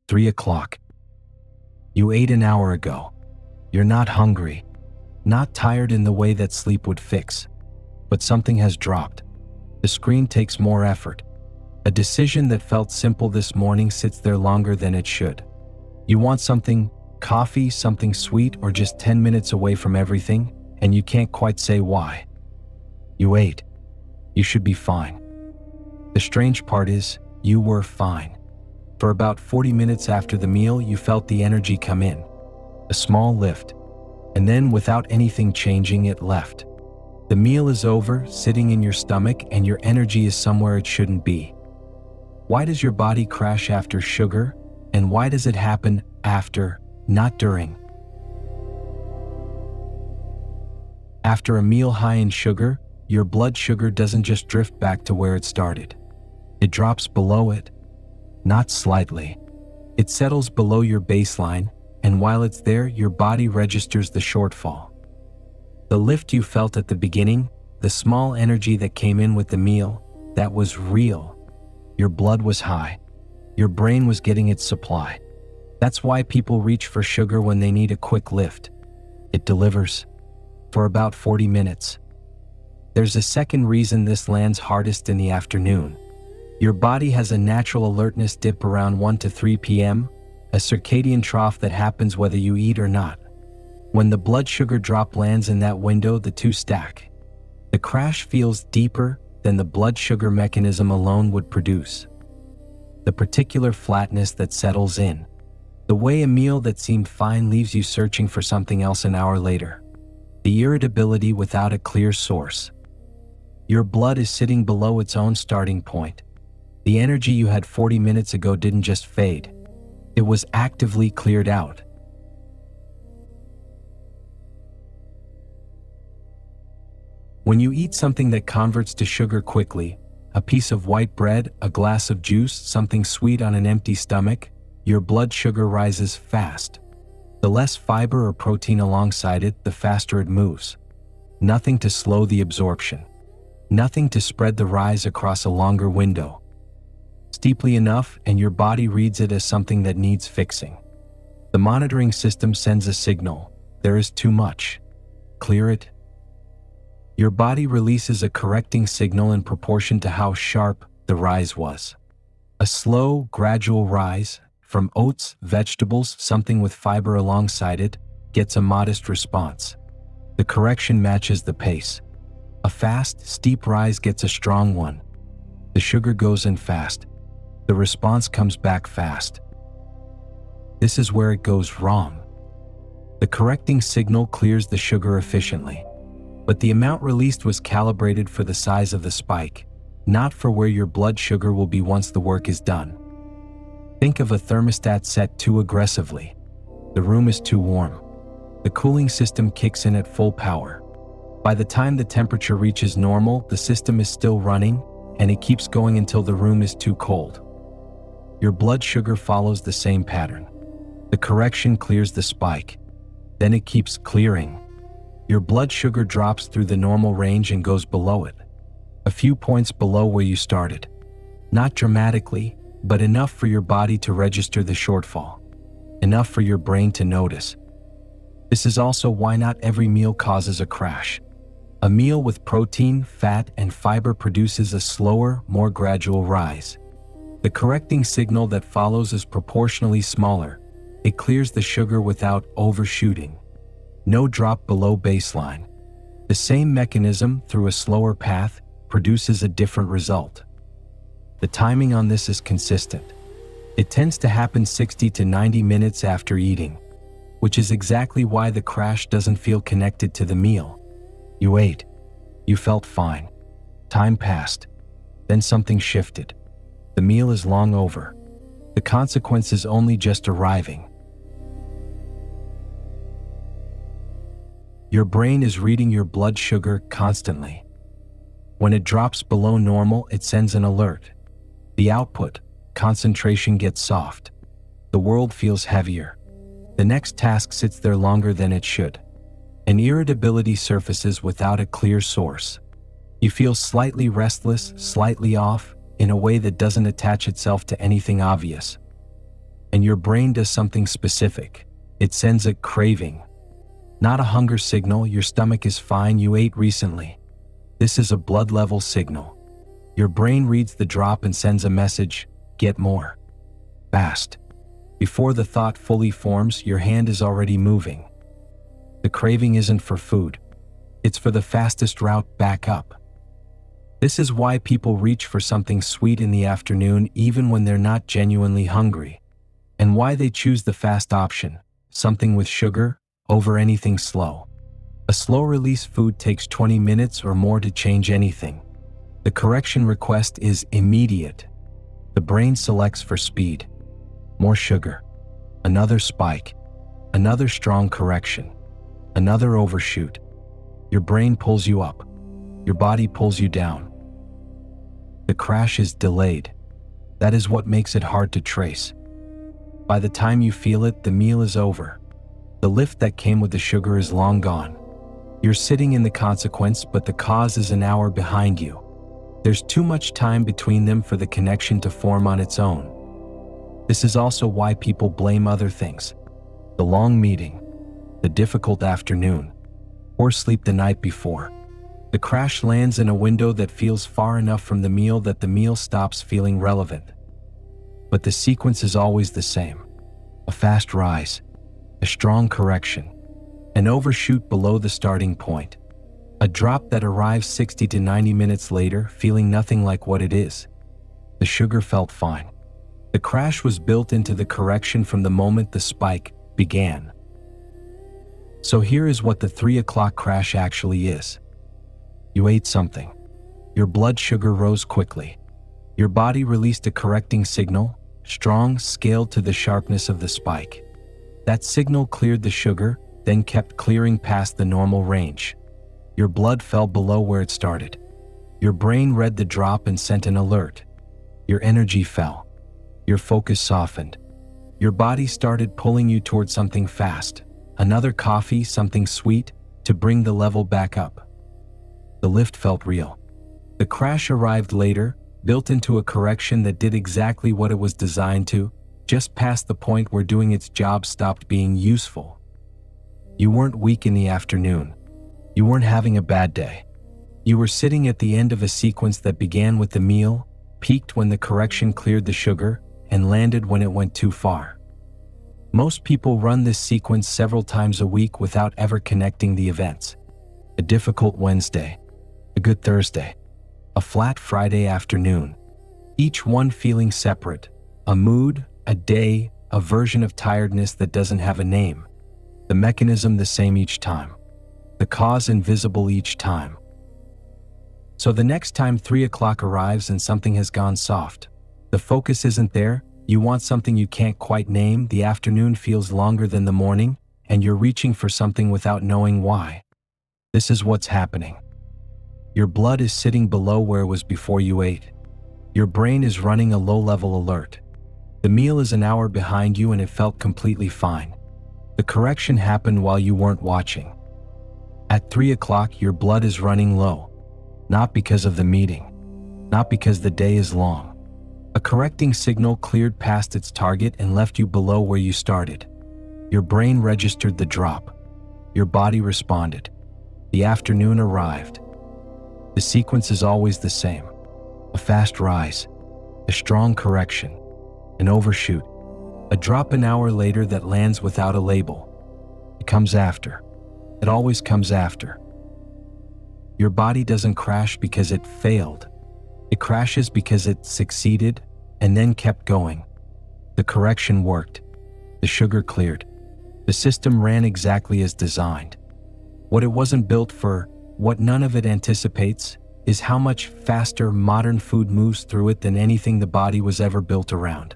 3 o'clock. You ate an hour ago. You're not hungry, not tired in the way that sleep would fix, but something has dropped. The screen takes more effort. A decision that felt simple this morning sits there longer than it should. You want something, coffee, something sweet, or just 10 minutes away from everything, and you can't quite say why. You ate. You should be fine. The strange part is, you were fine. For about 40 minutes after the meal, you felt the energy come in. A small lift. And then, without anything changing, it left. The meal is over, sitting in your stomach, and your energy is somewhere it shouldn't be. Why does your body crash after sugar? And why does it happen after, not during? After a meal high in sugar, your blood sugar doesn't just drift back to where it started. It drops below it. Not slightly. It settles below your baseline, and while it's there, your body registers the shortfall. The lift you felt at the beginning, the small energy that came in with the meal, that was real. Your blood was high. Your brain was getting its supply. That's why people reach for sugar when they need a quick lift. It delivers. For about 40 minutes. There's a second reason this lands hardest in the afternoon. Your body has a natural alertness dip around 1 to 3 p.m., a circadian trough that happens whether you eat or not. When the blood sugar drop lands in that window, the two stack. The crash feels deeper than the blood sugar mechanism alone would produce. The particular flatness that settles in. The way a meal that seemed fine leaves you searching for something else an hour later. The irritability without a clear source. Your blood is sitting below its own starting point. The energy you had 40 minutes ago didn't just fade. It was actively cleared out. When you eat something that converts to sugar quickly, a piece of white bread, a glass of juice, something sweet on an empty stomach, your blood sugar rises fast. The less fiber or protein alongside it, the faster it moves. Nothing to slow the absorption. Nothing to spread the rise across a longer window. Steeply enough, and your body reads it as something that needs fixing. The monitoring system sends a signal. There is too much. Clear it. Your body releases a correcting signal in proportion to how sharp the rise was. A slow, gradual rise, from oats, vegetables, something with fiber alongside it, gets a modest response. The correction matches the pace. A fast, steep rise gets a strong one. The sugar goes in fast. The response comes back fast. This is where it goes wrong. The correcting signal clears the sugar efficiently, but the amount released was calibrated for the size of the spike, not for where your blood sugar will be once the work is done. Think of a thermostat set too aggressively. The room is too warm. The cooling system kicks in at full power. By the time the temperature reaches normal, the system is still running, and it keeps going until the room is too cold. Your blood sugar follows the same pattern. The correction clears the spike. Then it keeps clearing. Your blood sugar drops through the normal range and goes below it. A few points below where you started. Not dramatically, but enough for your body to register the shortfall. Enough for your brain to notice. This is also why not every meal causes a crash. A meal with protein, fat, and fiber produces a slower, more gradual rise. The correcting signal that follows is proportionally smaller. It clears the sugar without overshooting. No drop below baseline. The same mechanism, through a slower path, produces a different result. The timing on this is consistent. It tends to happen 60 to 90 minutes after eating, which is exactly why the crash doesn't feel connected to the meal. You ate. You felt fine. Time passed. Then something shifted. The meal is long over. The consequence is only just arriving. Your brain is reading your blood sugar constantly. When it drops below normal, it sends an alert. The output, concentration gets soft. The world feels heavier. The next task sits there longer than it should. An irritability surfaces without a clear source. You feel slightly restless, slightly off, in a way that doesn't attach itself to anything obvious. And your brain does something specific. It sends a craving. Not a hunger signal, your stomach is fine, you ate recently. This is a blood level signal. Your brain reads the drop and sends a message, get more. Fast. Before the thought fully forms, your hand is already moving. The craving isn't for food. It's for the fastest route back up. This is why people reach for something sweet in the afternoon even when they're not genuinely hungry. And why they choose the fast option, something with sugar, over anything slow. A slow-release food takes 20 minutes or more to change anything. The correction request is immediate. The brain selects for speed. More sugar. Another spike. Another strong correction. Another overshoot. Your brain pulls you up. Your body pulls you down. The crash is delayed. That is what makes it hard to trace. By the time you feel it, the meal is over. The lift that came with the sugar is long gone. You're sitting in the consequence, but the cause is an hour behind you. There's too much time between them for the connection to form on its own. This is also why people blame other things. The long meeting, the difficult afternoon, or sleep the night before. The crash lands in a window that feels far enough from the meal that the meal stops feeling relevant. But the sequence is always the same. A fast rise, a strong correction, an overshoot below the starting point, a drop that arrives 60 to 90 minutes later feeling nothing like what it is. The sugar felt fine. The crash was built into the correction from the moment the spike began. So here is what the 3 o'clock crash actually is. You ate something. Your blood sugar rose quickly. Your body released a correcting signal, strong, scaled to the sharpness of the spike. That signal cleared the sugar, then kept clearing past the normal range. Your blood fell below where it started. Your brain read the drop and sent an alert. Your energy fell. Your focus softened. Your body started pulling you toward something fast, another coffee, something sweet, to bring the level back up. The lift felt real. The crash arrived later, built into a correction that did exactly what it was designed to, just past the point where doing its job stopped being useful. You weren't weak in the afternoon. You weren't having a bad day. You were sitting at the end of a sequence that began with the meal, peaked when the correction cleared the sugar, and landed when it went too far. Most people run this sequence several times a week without ever connecting the events. A difficult Wednesday, a good Thursday, a flat Friday afternoon, each one feeling separate, a mood, a day, a version of tiredness that doesn't have a name. The mechanism the same each time. The cause invisible each time. So the next time 3 o'clock arrives and something has gone soft, the focus isn't there, you want something you can't quite name, the afternoon feels longer than the morning, and you're reaching for something without knowing why. This is what's happening. Your blood is sitting below where it was before you ate. Your brain is running a low-level alert. The meal is an hour behind you and it felt completely fine. The correction happened while you weren't watching. At 3 o'clock, your blood is running low. Not because of the meeting. Not because the day is long. A correcting signal cleared past its target and left you below where you started. Your brain registered the drop. Your body responded. The afternoon arrived. The sequence is always the same. A fast rise. A strong correction. An overshoot. A drop an hour later that lands without a label. It comes after. It always comes after. Your body doesn't crash because it failed. It crashes because it succeeded and then kept going. The correction worked. The sugar cleared. The system ran exactly as designed. What it wasn't built for, what none of it anticipates, is how much faster modern food moves through it than anything the body was ever built around.